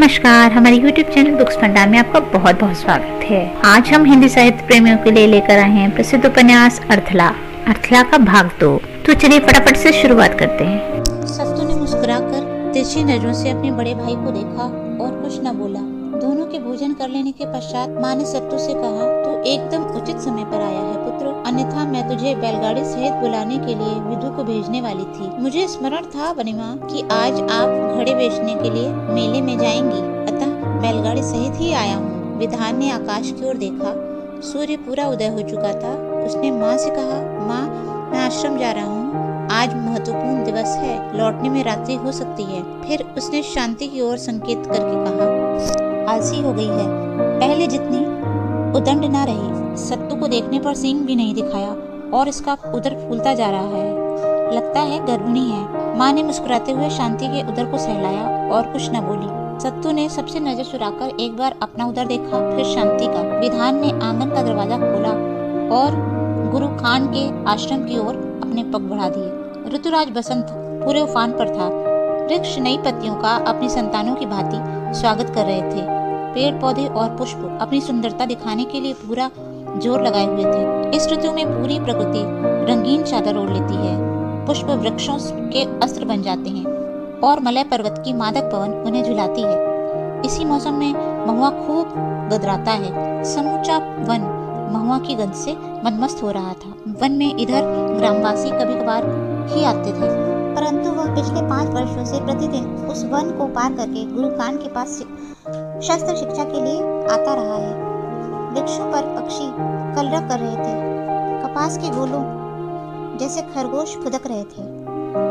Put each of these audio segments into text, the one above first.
नमस्कार, हमारे YouTube channel books फंडा में आपका बहुत बहुत स्वागत है। आज हम हिंदी साहित्य प्रेमियों के लिए लेकर आए हैं प्रसिद्ध उपन्यास अर्थला का भाग 2। तो चलिए फटाफट से शुरुआत करते हैं। सत्तू ने मुस्कुराकर तिरछी नजरों से अपने बड़े भाई को देखा और कुछ न बोला। दोनों के भोजन कर लेने के पश्चात माँ ने सत्तू से कहा, तू एकदम उचित समय पर आया है पुत्र, अन्यथा मैं तुझे बैलगाड़ी सहित बुलाने के लिए विदु को भेजने वाली थी। मुझे स्मरण था बनीमा कि आज आप घड़े बेचने के लिए मेले में जाएंगी, अतः बैलगाड़ी सहित ही आया हूँ। विधान ने आकाश की ओर देखा। सूर्य पूरा उदय हो चुका था। उसने माँ से कहा, माँ मैं आश्रम जा रहा हूँ, आज महत्वपूर्ण दिवस है, लौटने में रात्रि हो सकती है। फिर उसने शांति की ओर संकेत करके कहा, आलसी हो गई है, पहले जितनी उदंड न रही। सत्तू को देखने पर सींग भी नहीं दिखाया और इसका उदर फूलता जा रहा है, लगता है गर्भिणी है। माँ ने मुस्कुराते हुए शांति के उदर को सहलाया और कुछ न बोली। सत्तू ने सबसे नजर चुराकर एक बार अपना उदर देखा, फिर शांति का। विधान ने आंगन का दरवाजा खोला और गुरु खान के आश्रम की ओर अपने पग बढ़ा दिए। ऋतुराज बसंत पूरे उफान पर था। वृक्ष नई पत्तियों का अपनी संतानों की भांति स्वागत कर रहे थे। पेड़ पौधे और पुष्प अपनी सुंदरता दिखाने के लिए पूरा जोर लगाए हुए थे। इस ऋतु में पूरी प्रकृति रंगीन चादर ओढ़ लेती है। पुष्प वृक्षों के अस्त्र बन जाते हैं और मलय पर्वत की मादक पवन उन्हें झुलाती है। इसी मौसम में महुआ खूब गदराता है। समूचा वन महुआ की गंध से मदमस्त हो रहा था। वन में इधर ग्रामवासी कभी कभार ही आते थे, परंतु वह पिछले 5 वर्षों से प्रतिदिन उस वन को पार करके गुरु खान के पास शस्त्र शिक्षा के लिए आता रहा है। वृक्षों पर पक्षी कलरव कर रहे थे। कपास के गोलों जैसे खरगोश फुदक रहे थे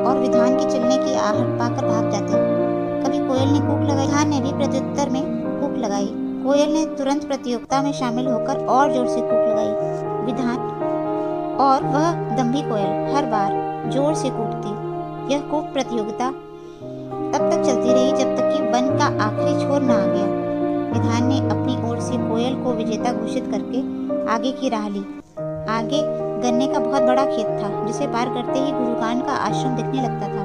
और विधान के चलने की आहट पाकर भाग जाते। कभी कोयल ने कूक लगाई। विधान ने भी प्रत्युत्तर में कूक लगाई। कोयल ने तुरंत प्रतियोगिता में शामिल होकर और जोर से कूक लगाई। विधान और वह दम्भी कोयल हर बार जोर से कूकती। यह कूक प्रतियोगिता तब तक चलती रही जब तक कि वन का आखिरी छोर न आ गया। विधान ने अपनी ओर से कोयल को विजेता घोषित करके आगे की राह ली। आगे गन्ने का बहुत बड़ा खेत था, जिसे पार करते ही गुरुखान का आश्रम दिखने लगता था।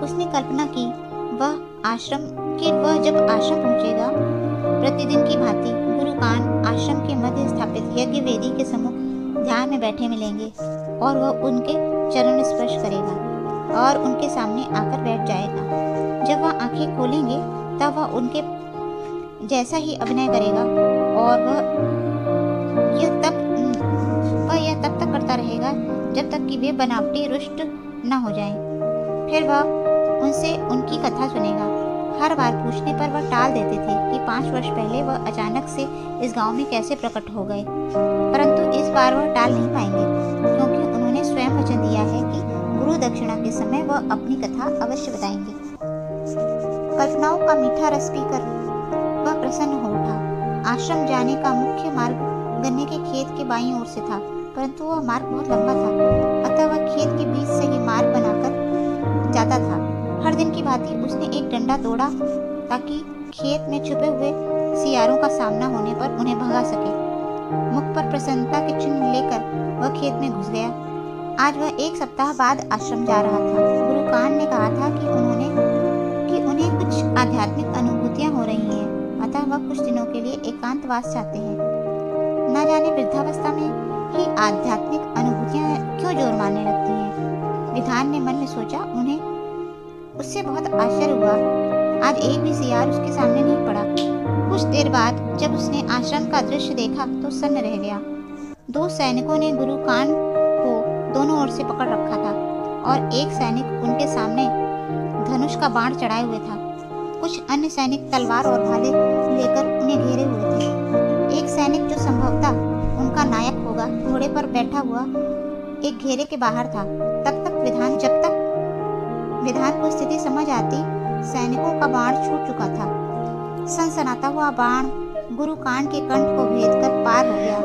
उसने कल्पना की वह जब आश्रम पहुंचेगा, प्रतिदिन की भांति गुरुखान आश्रम के मध्य स्थापित यज्ञ वेदी के सम्मुख ध्यान में बैठे मिलेंगे और वह उनके चरण स्पर्श करेगा और उनके सामने आकर बैठ जाएगा। जब वह आंखें खोलेंगे तब वह उनके जैसा ही अभिनय करेगा और यह तब तक करता रहेगा जब तक कि वे बनावटी रुष्ट न हो जाएं। फिर वह उनसे उनकी कथा सुनेगा। हर बार पूछने पर वह टाल देते थे कि 5 वर्ष पहले वह अचानक से इस गांव में कैसे प्रकट हो गए, परंतु इस बार वह टाल नहीं पाएंगे, क्योंकि उन्होंने स्वयं वचन दिया है कि गुरु दक्षिणा के समय वह अपनी कथा अवश्य बताएंगे। कल्पनाओं का मीठा रस पीकर वह प्रसन्न हो उठा। आश्रम जाने का मुख्य मार्ग गन्ने के खेत के बाईं ओर से था, परंतु वह मार्ग बहुत लंबा था, अतः वह खेत के बीच से ही मार्ग बनाकर जाता था। हर दिन की भांति उसने एक डंडा तोड़ा ताकि खेत में छुपे हुए सियारों का सामना होने पर उन्हें भगा सके। मुख पर प्रसन्नता के चिन्ह लेकर वह खेत में घुस गया। आज वह 1 सप्ताह बाद आश्रम जा रहा था। गुरु खान ने कहा था कि उन्हें कुछ आध्यात्मिक अनुभूतियां हो रही हैं, अतः वह कुछ दिनों के लिए एकांतवास चाहते हैं। न जाने वृद्धावस्था में ही आध्यात्मिक अनुभूतियां क्यों जोर मारने लगती हैं। विधान ने मन में सोचा। उन्हें उससे बहुत आश्चर्य हुआ। आज एक भी सियार उसके सामने नहीं पड़ा। कुछ देर बाद जब उसने आश्रम का दृश्य देखा तो सन्न रह गया। 2 सैनिकों ने गुरु खान को दोनों ओर से पकड़ रखा था और एक सैनिक उनके सामने धनुष का बाण चढ़ाए हुए था। कुछ अन्य सैनिक तलवार और भाले लेकर उन्हें घेरे हुए थे। एक सैनिक, जो संभवतः उनका नायक होगा, घोड़े पर बैठा हुआ एक घेरे के बाहर था। जब तक विधान को स्थिति समझ आती, सैनिकों का बाण छूट चुका था। सनसनाता हुआ बाण गुरु खान के कंठ को भेदकर पार हो गया।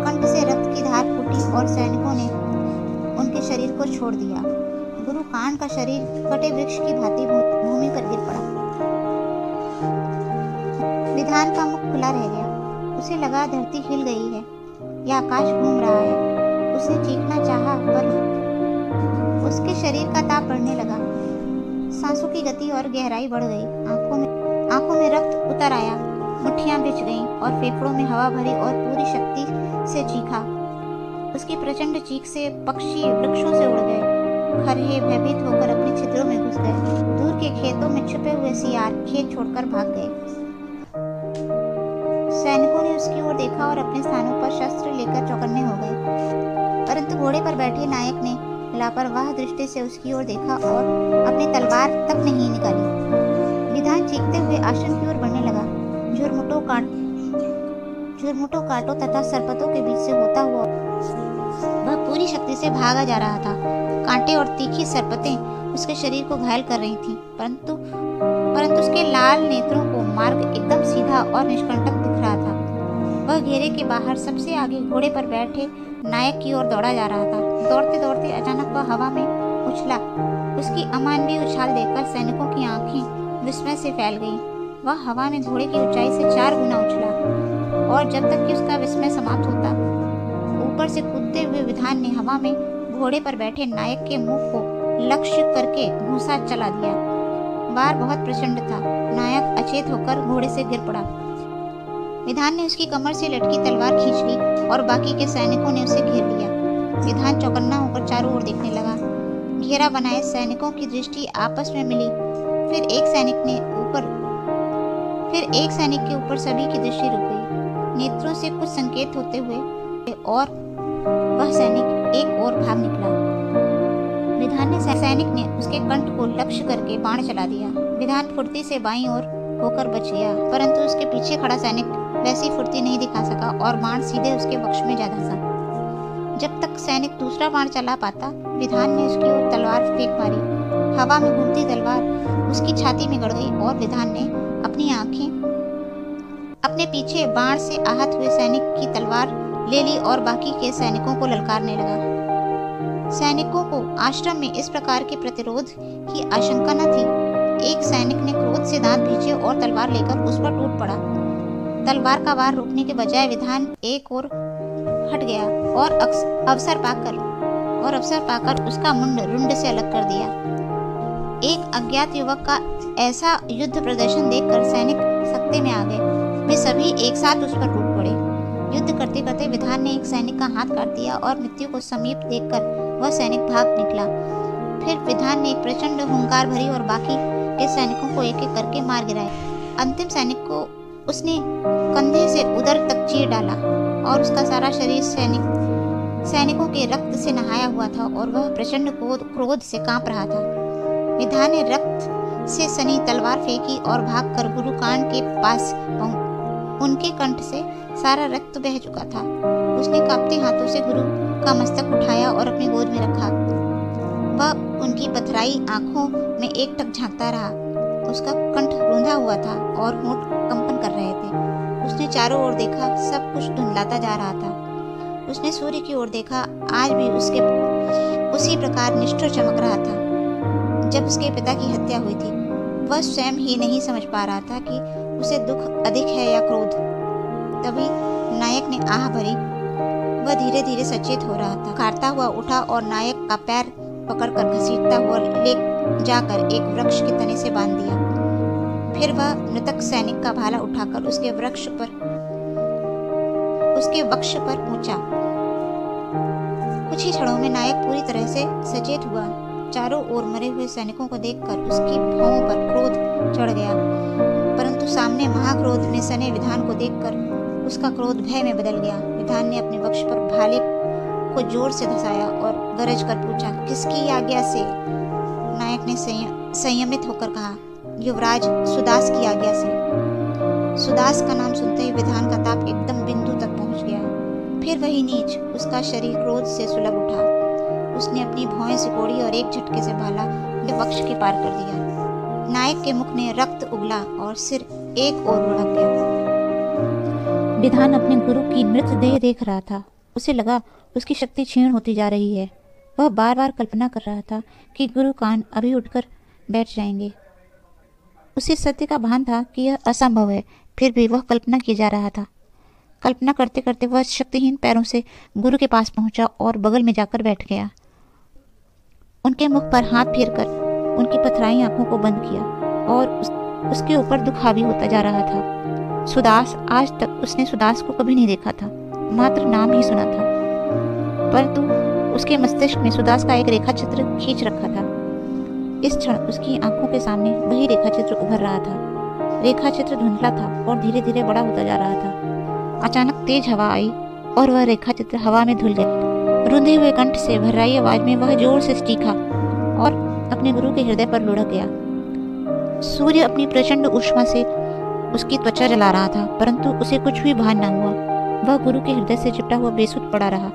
कंठ से रक्त की धार फूटी और सैनिकों ने उनके शरीर को छोड़ दिया। गुरु खान का शरीर कटे वृक्ष की भांति भूमि पर गिर पड़ा। विधान का मुख खुला रह गया। उसे लगा धरती हिल गई है या आकाश घूम रहा है। उसने चीखना चाहा पर उसके शरीर का ताप बढ़ने लगा। सांसों की गति और गहराई बढ़ गई। आंखों में रक्त उतर आया, मुट्ठियां बिछ गईं और फेफड़ों में हवा भरी और पूरी शक्ति से चीखा। उसकी प्रचंड चीख से पक्षी वृक्षों से उड़ गए, खरहे भयभीत होकर अपने छिद्रों में घुस गए। दूर के खेतों में छुपे हुए सियार खेत छोड़कर भाग गए। सैनिकों ने उसकी ओर देखा और अपने स्थानों पर शस्त्र लेकर चौकन्ने हो गए, परंतु घोड़े पर बैठे नायक ने लापरवाह दृष्टि से उसकी ओर देखा और अपनी तलवार तक नहीं निकाली। विधान चीखते हुए आसन की ओर बढ़ने लगा। झुरमुटों कांटों तथा सरपतों के बीच से होता हुआ वह पूरी शक्ति से भागा जा रहा था। कांटे और तीखी सरपतें उसके शरीर को घायल कर रही थीं, परंतु उसके लाल नेत्रों को मार्ग एकदम सीधा और निष्कंटक दिख रहा था। वह घेरे के बाहर सबसे आगे घोड़े पर बैठे नायक की ओर दौड़ा जा रहा था। दौड़ते दौड़ते अचानक वह हवा में उछला। उसकी अमानवीय उछाल देखकर सैनिकों की आंखें विस्मय से फैल गईं। वह हवा में घोड़े की ऊंचाई से 4 गुना उछला और जब तक कि उसका विस्मय समाप्त होता, ऊपर से कूदते हुए विधान ने हवा में घोड़े पर बैठे नायक के मुंह को लक्ष्य करके घूंसा चला दिया। वार बहुत प्रचंड था। नायक अचेत होकर घोड़े से गिर पड़ा। विधान ने उसकी कमर से लटकी तलवार खींच ली और बाकी के सैनिकों ने उसे घेर लिया। विधान चौकन्ना होकर चारों ओर देखने लगा। घेरा बनाए सैनिकों की दृष्टि आपस में मिली। फिर एक सैनिक के ऊपर सभी की दृष्टि रुक गई। नेत्रों से कुछ संकेत होते हुए और वह सैनिक एक ओर भाग निकला। विधान ने सैनिक ने उसके कंठ को लक्ष्य करके बाण चला दिया। विधान फुर्ती से बाईं ओर होकर बच गया, परंतु उसके पीछे खड़ा सैनिक वैसी फुर्ती नहीं दिखा सका और बाण सीधे उसके वक्ष में जा धंसा। जब तक सैनिक दूसरा बाण चला पाता, विधान ने उसकी ओर तलवार फेंक मारी। हवा में घूमती तलवार उसकी छाती में गड़ गई और विधान ने अपनी आंखें अपने पीछे बाण से आहत हुए सैनिक की तलवार ले ली और बाकी के सैनिकों को ललकारने लगा। सैनिकों को आश्रम में इस प्रकार के प्रतिरोध की आशंका न थी। एक सैनिक ने क्रोध से दांत भींचे और तलवार लेकर उस पर टूट पड़ा। तलवार का वार रोकने के बजाय विधान एक ओर हट गया और अवसर पाकर उसका मुंड रुंड से अलग कर दिया। एक अज्ञात युवक का ऐसा युद्ध प्रदर्शन देखकर सैनिक सकते में आ गए। वे सभी एक साथ उस पर टूट पड़े। युद्ध करते करते विधान ने एक सैनिक का हाथ काट दिया और मृत्यु को समीप देखकर वह सैनिक भाग निकला। फिर विधान ने एक प्रचंड हुंकार भरी और बाकी के सैनिकों को एक एक करके मार गिराया। अंतिम सैनिक को उसने कंधे से उदर तक चीर डाला और उसका सारा शरीर सैनिकों के रक्त से नहाया हुआ था और वह प्रचंड क्रोध से कांप रहा था। विधान ने रक्त से सनी तलवार फेंकी और भागकर गुरु कान के पास उनके कंठ से सारा रक्त बह चुका था। उसने कांपते हाथों से गुरु का मस्तक उठाया और अपनी गोद में रखा। वह उनकी पथराई आंखों में एकटक झांकता रहा। उसका कंठ रूंधा हुआ था और होंठ कंपन कर रहे थे। उसने चारों ओर देखा, सब कुछ धुंधलाता जा रहा था। उसने सूर्य की ओर देखा, आज भी उसके उसी प्रकार निष्ठुर चमक रहा था जब उसके पिता की हत्या हुई थी। वह स्वयं ही नहीं समझ पा रहा था कि उसे दुख अधिक है या क्रोध। तभी नायक ने आह भरी। वह धीरे धीरे सचेत हो रहा था। खारता हुआ उठा और नायक का पैर पकड़कर घसीटता हुआ ले जाकर एक वृक्ष के तने से बांध दिया। फिर वह मृतक सैनिक का भाला उठाकर उसके वक्ष पर पहुंचा। कुछ ही क्षणों में नायक पूरी तरह से सचेत हुआ। चारों ओर मरे हुए सैनिकों को देखकर उसकी भौहों पर क्रोध चढ़ गया, परंतु सामने महाक्रोध में सने विधान को देखकर उसका क्रोध भय में बदल गया। विधान ने अपने वक्ष पर भाले को जोर से धसाया और गरज कर पूछा, किसकी आज्ञा से? नायक ने संयमित होकर कहा, युवराज सुदास की आज्ञा से। सुदास का नाम सुनते ही विधान का ताप एकदम बिंदु तक पहुंच गया। फिर वही नीच, उसका शरीर क्रोध से सुलग उठा। उसने अपनी भौहें सिकोड़ी और एक झटके से भाला के वक्ष के पार कर दिया। नायक के मुख में रक्त उगला और सिर एक ओर लुढ़क गया। विधान अपने गुरु की मृतदेह देख रहा था। उसे लगा उसकी शक्ति क्षीण होती जा रही है। वह बार बार कल्पना कर रहा था कि गुरु कान अभी उठकर बैठ जाएंगे। उसे सत्य का भान था कि यह असंभव है, फिर भी वह कल्पना किए जा रहा था। कल्पना करते करते वह शक्तिहीन पैरों से गुरु के पास पहुंचा और बगल में जाकर बैठ गया। उनके मुख पर हाथ फेरकर उनकी पथराई आंखों को बंद किया और उसके ऊपर दुख हावी होता जा रहा था। सुदास, आज तक उसने सुदास को कभी नहीं देखा था, मात्र नाम ही सुना था, परंतु उसके मस्तिष्क में सुदास का एक रेखा चित्र खींच रखा था। इस क्षण उसकी आंखों के सामने वही रेखा चित्र उभर रहा था। रेखा चित्र धुंधला था और धीरे धीरे बड़ा होता जा रहा था। अचानक तेज हवा आई और वह रेखा चित्र हवा में धुल गया। रुंधे हुए कंठ से भर्राई आवाज में वह जोर से चीखा और अपने गुरु के हृदय पर लुढ़क गया। सूर्य अपनी प्रचंड ऊष्मा से उसकी त्वचा जला रहा था, परंतु उसे कुछ भी भान न हुआ। वह गुरु के हृदय से चिपटा हुआ बेसुध पड़ा रहा।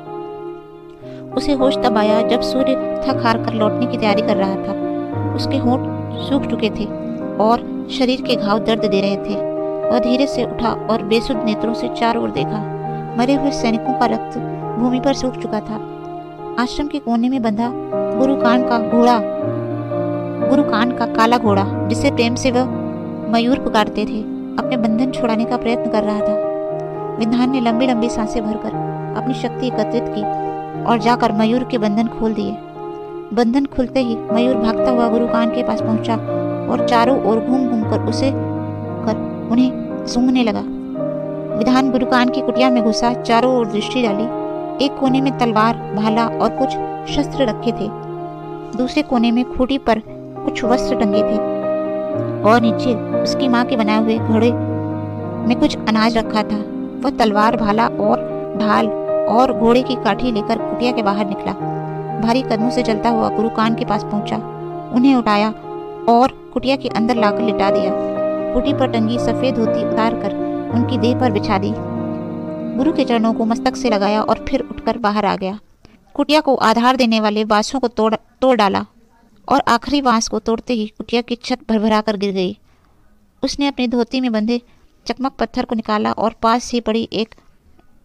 उसे होश तब आया जब सूर्य थक हार कर लौटने की तैयारी कर रहा था। उसके होंठ सूख चुके थे और शरीर के घाव दर्द दे रहे थे। वह धीरे से उठा और बेसुध नेत्रों से चारों ओर देखा। मरे हुए सैनिकों का रक्त भूमि पर सूख चुका था। आश्रम के कोने में बंधा गुरुकान का काला घोड़ा, जिसे प्रेम से वह मयूर पुकारते थे, अपने बंधन छुड़ाने का प्रयत्न कर रहा था। विधान ने लंबी लंबी सांसें भरकर अपनी शक्ति एकत्रित की और जाकर मयूर के बंधन खोल दिए। बंधन खुलते ही मयूर भागता हुआ गुरुकान के पास पहुंचा और चारों ओर घूम घूम कर उन्हें सूंघने लगा। विधान गुरुकान की कुटिया में घुसा, चारों ओर दृष्टि डाली। एक कोने में तलवार, भाला और कुछ शस्त्र रखे थे। दूसरे कोने में खूंटी पर कुछ वस्त्र टंगे थे और नीचे उसकी माँ के बनाए हुए घड़े में कुछ अनाज रखा था। वह तलवार, भाला और ढाल और घोड़े की काठी लेकर कुटिया के बाहर निकला। भारी कदमों से चलता हुआ गुरुकान के पास पहुंचा, उन्हें उठाया और कुटिया के अंदर लाकर लिटा दिया। खूंटी पर टंगी सफेद धोती उतार कर उनकी देह पर बिछा दी। गुरु के चरणों को मस्तक से लगाया और फिर उठकर बाहर आ गया। कुटिया को आधार देने वाले बांसों को तोड़ डाला और आखिरी बांस को तोड़ते ही कुटिया की छत भरभरा कर गिर गई। उसने अपनी धोती में बंधे चकमक पत्थर को निकाला और पास ही पड़ी एक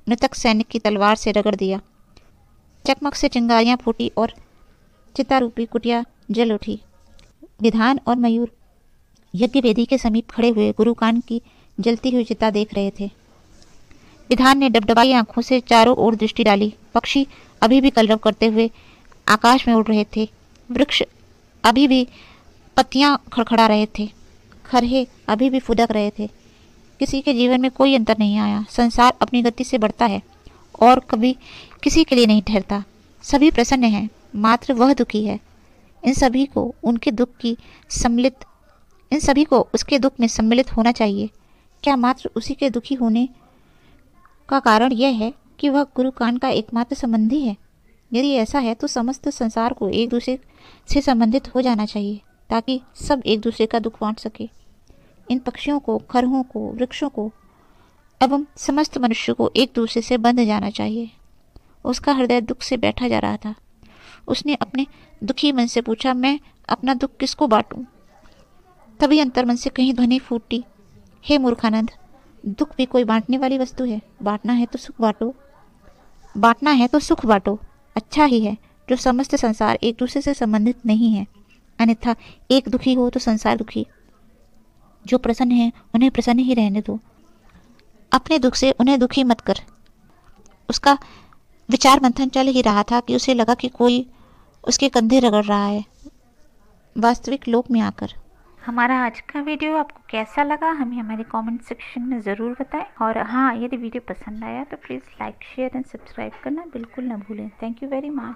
मृतक सैनिक की तलवार से रगड़ दिया। चकमक से चिंगारियां फूटी और चितारूपी कुटिया जल उठी। विधान और मयूर यज्ञ वेदी के समीप खड़े हुए गुरुकान की जलती हुई चिता देख रहे थे। विधान ने डबडबाई आंखों से चारों ओर दृष्टि डाली। पक्षी अभी भी कलरव करते हुए आकाश में उड़ रहे थे। वृक्ष अभी भी पत्तियां खड़खड़ा रहे थे। खरहे अभी भी फुदक रहे थे। किसी के जीवन में कोई अंतर नहीं आया। संसार अपनी गति से बढ़ता है और कभी किसी के लिए नहीं ठहरता। सभी प्रसन्न हैं, मात्र वह दुखी है। इन सभी को उसके दुख में सम्मिलित होना चाहिए। क्या मात्र उसी के दुखी होने का कारण यह है कि वह गुरुकान का एकमात्र संबंधी है? यदि ऐसा है तो समस्त संसार को एक दूसरे से संबंधित हो जाना चाहिए ताकि सब एक दूसरे का दुख बांट सके। इन पक्षियों को, खरहों को, वृक्षों को एवं समस्त मनुष्य को एक दूसरे से बंध जाना चाहिए। उसका हृदय दुख से बैठा जा रहा था। उसने अपने दुखी मन से पूछा, मैं अपना दुख किसको बांटूं? तभी अंतर्मन से कहीं ध्वनि फूटी, हे मूर्खानंद, दुख भी कोई बांटने वाली वस्तु है। बांटना है तो सुख बांटो। अच्छा ही है जो समस्त संसार एक दूसरे से संबंधित नहीं है, अन्यथा एक दुखी हो तो संसार दुखी। जो प्रसन्न है उन्हें प्रसन्न ही रहने दो। अपने दुख से उन्हें दुखी मत कर। उसका विचार मंथन चल ही रहा था कि उसे लगा कि कोई उसके कंधे रगड़ रहा है। वास्तविक लोक में आकर। हमारा आज का वीडियो आपको कैसा लगा हमें हमारे कमेंट सेक्शन में ज़रूर बताएं। और हाँ, यदि वीडियो पसंद आया तो please like, share and subscribe करना बिल्कुल ना भूलें। Thank you very much.